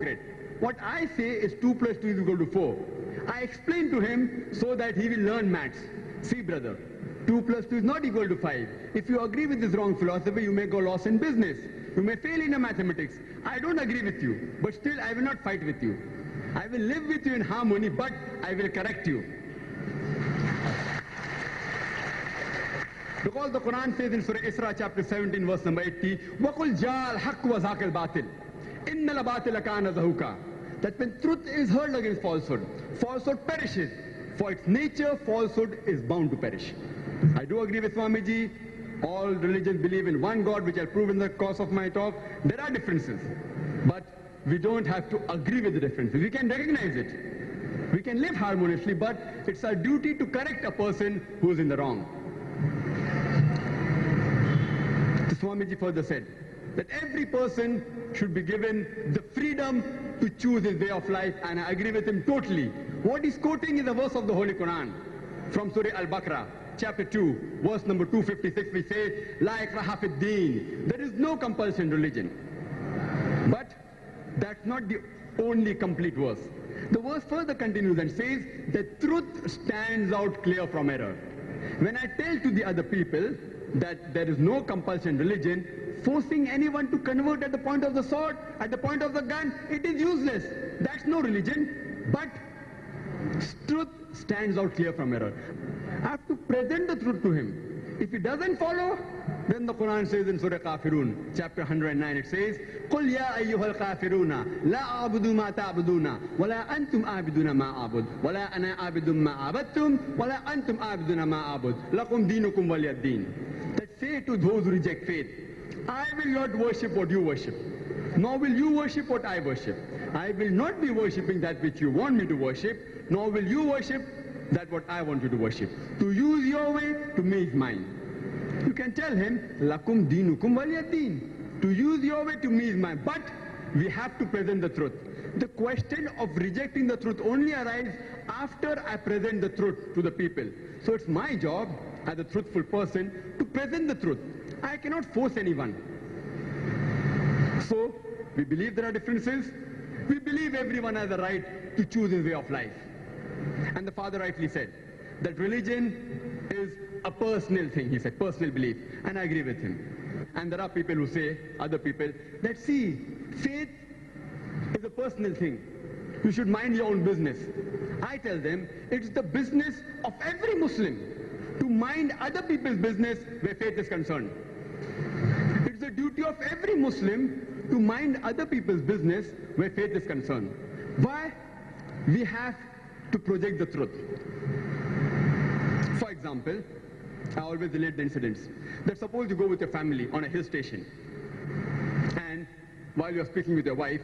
Great. What I say is 2 plus 2 is equal to 4. I explain to him so that he will learn maths. See, brother, 2 plus 2 is not equal to 5. If you agree with this wrong philosophy, you may go lost in business. You may fail in the mathematics. I don't agree with you, but still I will not fight with you. I will live with you in harmony, but I will correct you. Because the Quran says in Surah Isra chapter 17 verse number 80, وَقُلْ جَاءَ الْحَقُّ وَزَاقَ الْبَاطِلِ إِنَّ الْبَاطِلَ كَانَ زَهُوقًا. That when truth is hurled against falsehood, falsehood perishes. For its nature, falsehood is bound to perish. I do agree with Swamiji. All religions believe in one God, which I'll prove in the course of my talk. There are differences, but we don't have to agree with the differences. We can recognize it. We can live harmoniously, but it's our duty to correct a person who is in the wrong. The Swamiji further said that every person should be given the freedom to choose his way of life, and I agree with him totally. What he's quoting is a verse of the Holy Quran from Surah Al-Baqarah, chapter 2, verse number 256. We say, La ikraha fid deen. There is no compulsion in religion. But that's not the only complete verse. The verse further continues and says, the truth stands out clear from error. When I tell to the other people that there is no compulsion in religion, forcing anyone to convert at the point of the sword, at the point of the gun, it is useless. That's no religion. But truth stands out clear from error. I have to present the truth to him. If he doesn't follow, then the Quran says in Surah Kafirun, chapter 109, it says, قُلْ يَا أَيُّهَا الْكَافِرُونَ لَا أَعْبُدُ مَا تَعْبُدُونَ وَلَا أَنْتُمْ آبِدُونَ مَا أَعْبُدُ وَلَا أَنَا آبِدٌ مَا عَبَدتُّمْ وَلَا أَنْتُمْ آبِدُونَ مَا أَعْبُدُ لَكُمْ دِينُكُمْ وَلِيَ الدِّينِ. That say to those who reject faith, I will not worship what you worship, nor will you worship what I worship. I will not be worshipping that which you want me to worship, nor will you worship that what I want you to worship. To use your way, to me is mine. You can tell him, Lakum dinukum waliyad-din. To use your way, to me is mine. But we have to present the truth. The question of rejecting the truth only arises after I present the truth to the people. So it's my job as a truthful person to present the truth. I cannot force anyone. So we believe there are differences. We believe everyone has a right to choose his way of life. And the father rightly said that religion is a personal thing, he said, personal belief. And I agree with him. And there are people who say, other people, that see, faith is a personal thing. You should mind your own business. I tell them, it's the business of every Muslim to mind other people's business where faith is concerned. It's the duty of every Muslim to mind other people's business where faith is concerned. Why? We have to project the truth. For example, I always relate the incidents. That suppose you go with your family on a hill station, and while you're speaking with your wife,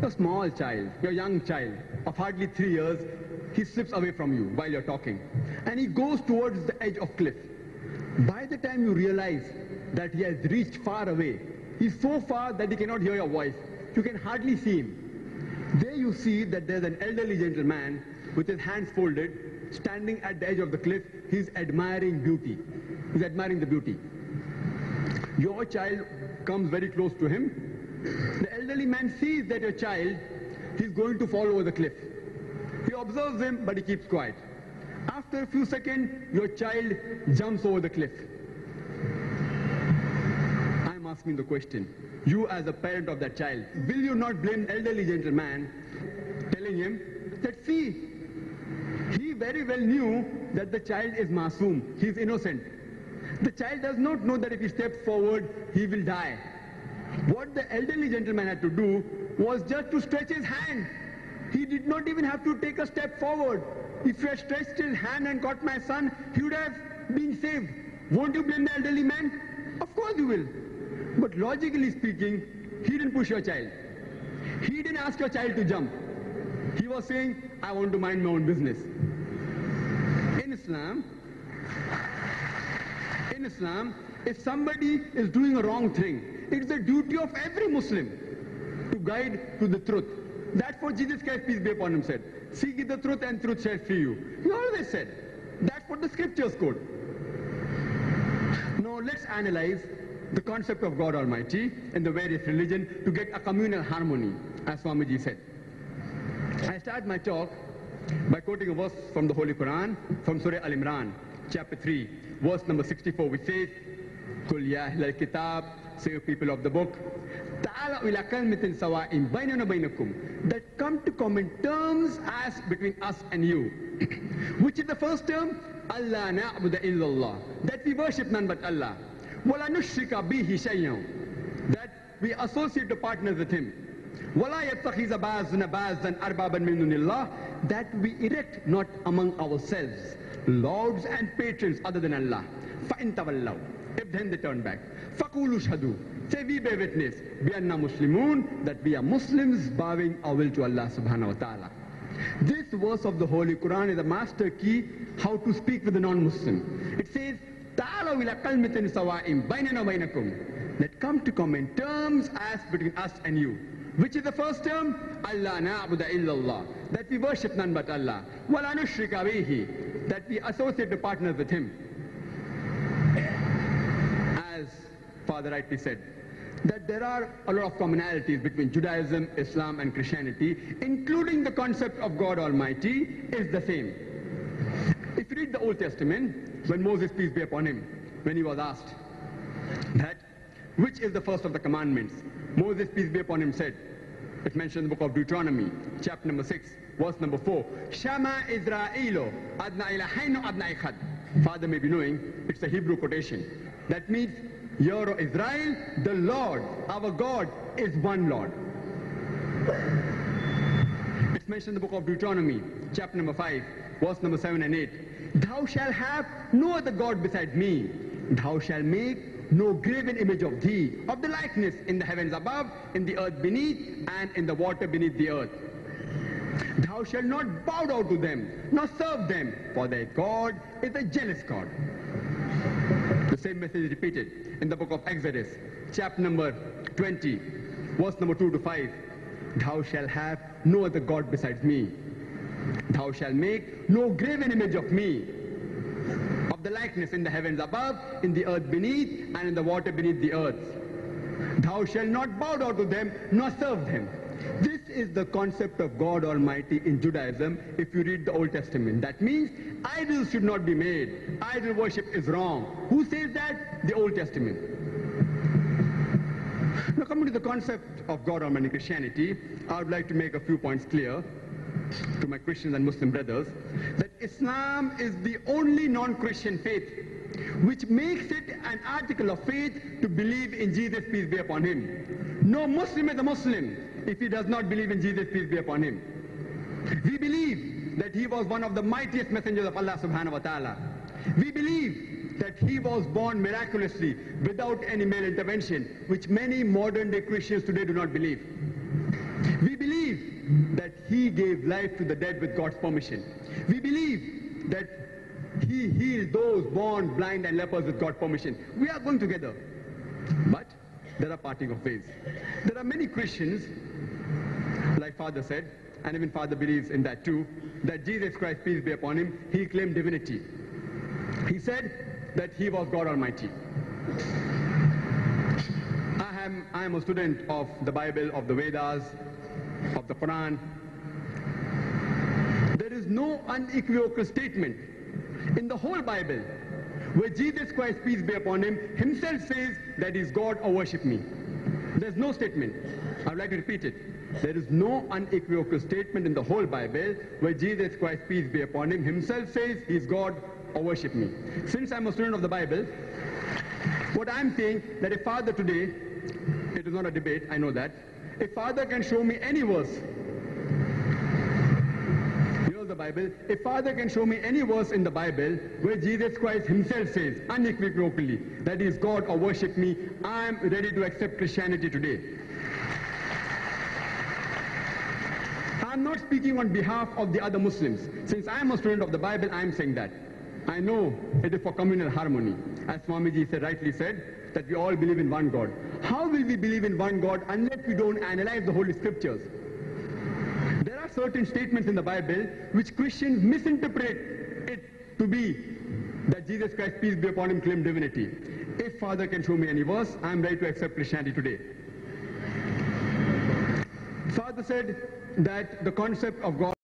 your small child, your young child of hardly 3 years, he slips away from you while you're talking, and he goes towards the edge of cliff. By the time you realize that he has reached far away, he's so far that he cannot hear your voice. You can hardly see him. There you see that there's an elderly gentleman with his hands folded, standing at the edge of the cliff. He's admiring beauty. He's admiring the beauty. Your child comes very close to him. The elderly man sees that your child, he's going to fall over the cliff. He observes him, but he keeps quiet. After a few seconds, your child jumps over the cliff. I'm asking the question, you as a parent of that child, will you not blame the elderly gentleman, telling him that see, he very well knew that the child is masoom, he is innocent. The child does not know that if he steps forward, he will die. What the elderly gentleman had to do was just to stretch his hand. He did not even have to take a step forward. If he had stretched his hand and caught my son, he would have been saved. Won't you blame the elderly man? Of course you will. But logically speaking, he didn't push your child. He didn't ask your child to jump. He was saying, I want to mind my own business. In Islam, if somebody is doing a wrong thing, it's the duty of every Muslim to guide to the truth. That's what Jesus Christ, peace be upon him, said. Seek the truth and truth shall free you. He always said. That's what the scriptures quote. Now let's analyze the concept of God Almighty in the various religions to get a communal harmony, as Swamiji said. I start my talk by quoting a verse from the Holy Quran, from Surah Al-Imran, chapter 3, verse number 64, which says, "Qul ya ahlal kitab," say you people of the book, "Ta'ala ila kalmatin sawa'in baynana baynakum," that come to common terms as between us and you. Which is the first term? Allah na'budu illallah, that we worship none but Allah. Wala nushrika bihi shay'an, that we associate the partners with Him. Wala yattakhiza ba'zuna ba'zan arbaban min dunillah, that we erect not among ourselves lords and patrons other than Allah. Fa'in tawallaw, if then they turn back. Faqulu shhadu, say we bear witness, bi anna muslimun, that we are Muslims bowing our will to Allah subhanahu wa ta'ala. This verse of the Holy Quran is a master key how to speak with a non-Muslim. It says, "Ta'alaw ila kalmatin sawa'in baynana wa baynakum," that come to common terms as between us and you. Which is the first term? Allah na'budu illallah, that we worship none but Allah. Wala nushrika bihi, that we associate the partners with Him. As Father rightly said, that there are a lot of commonalities between Judaism, Islam and Christianity, including the concept of God Almighty is the same. If you read the Old Testament, when Moses, peace be upon him, when he was asked that which is the first of the commandments, Moses, peace be upon him, said, it mentioned in the book of Deuteronomy, chapter number 6, verse number 4, "Shama Israelo adna ilahainu adna echad." Father may be knowing, it's a Hebrew quotation. That means, "Hear, O Israel, the Lord, our God, is one Lord." It's mentioned in the book of Deuteronomy, chapter number 5, verse number 7 and 8. "Thou shalt have no other God beside me. Thou shalt make no graven image of thee, of the likeness in the heavens above, in the earth beneath, and in the water beneath the earth. Thou shalt not bow down to them, nor serve them, for their God is a jealous God." The same message is repeated in the book of Exodus, chapter number 20, verse number 2 to 5. "Thou shalt have no other God besides me. Thou shalt make no graven image of me, of the likeness in the heavens above, in the earth beneath, and in the water beneath the earth. Thou shalt not bow down to them, nor serve them." This is the concept of God Almighty in Judaism if you read the Old Testament. That means idols should not be made. Idol worship is wrong. Who says that? The Old Testament. Now coming to the concept of God Almighty in Christianity, I would like to make a few points clear to my Christians and Muslim brothers, that Islam is the only non-Christian faith which makes it an article of faith to believe in Jesus, peace be upon him. No Muslim is a Muslim if he does not believe in Jesus, peace be upon him. We believe that he was one of the mightiest messengers of Allah subhanahu wa ta'ala. We believe that he was born miraculously without any male intervention, which many modern day Christians today do not believe. We believe that he gave life to the dead with God's permission. We believe that he healed those born blind and lepers with God's permission. We are going together. But there are parting of ways. There are many Christians, like Father said, and even Father believes in that too, that Jesus Christ, peace be upon him, he claimed divinity. He said that he was God Almighty. I am a student of the Bible, of the Vedas, of the Quran. There is no unequivocal statement in the whole Bible where Jesus Christ, peace be upon him, himself says that he is God or worship me. There's no statement. I would like to repeat it. There is no unequivocal statement in the whole Bible where Jesus Christ, peace be upon him, himself says he is God or worship me. Since I'm a student of the Bible, what I'm saying that if Father today, it is not a debate, I know that, if Father can show me any verse, you know the Bible, if Father can show me any verse in the Bible where Jesus Christ himself says unequivocally that he is God or worship me, I am ready to accept Christianity today. I'm not speaking on behalf of the other Muslims. Since I am a student of the Bible, I am saying that. I know it is for communal harmony. As Swamiji said, rightly said, that we all believe in one God. How will we believe in one God unless we don't analyze the Holy Scriptures? There are certain statements in the Bible which Christians misinterpret it to be that Jesus Christ, peace be upon him, claimed divinity. If Father can show me any verse, I am ready to accept Christianity today. Father said that the concept of God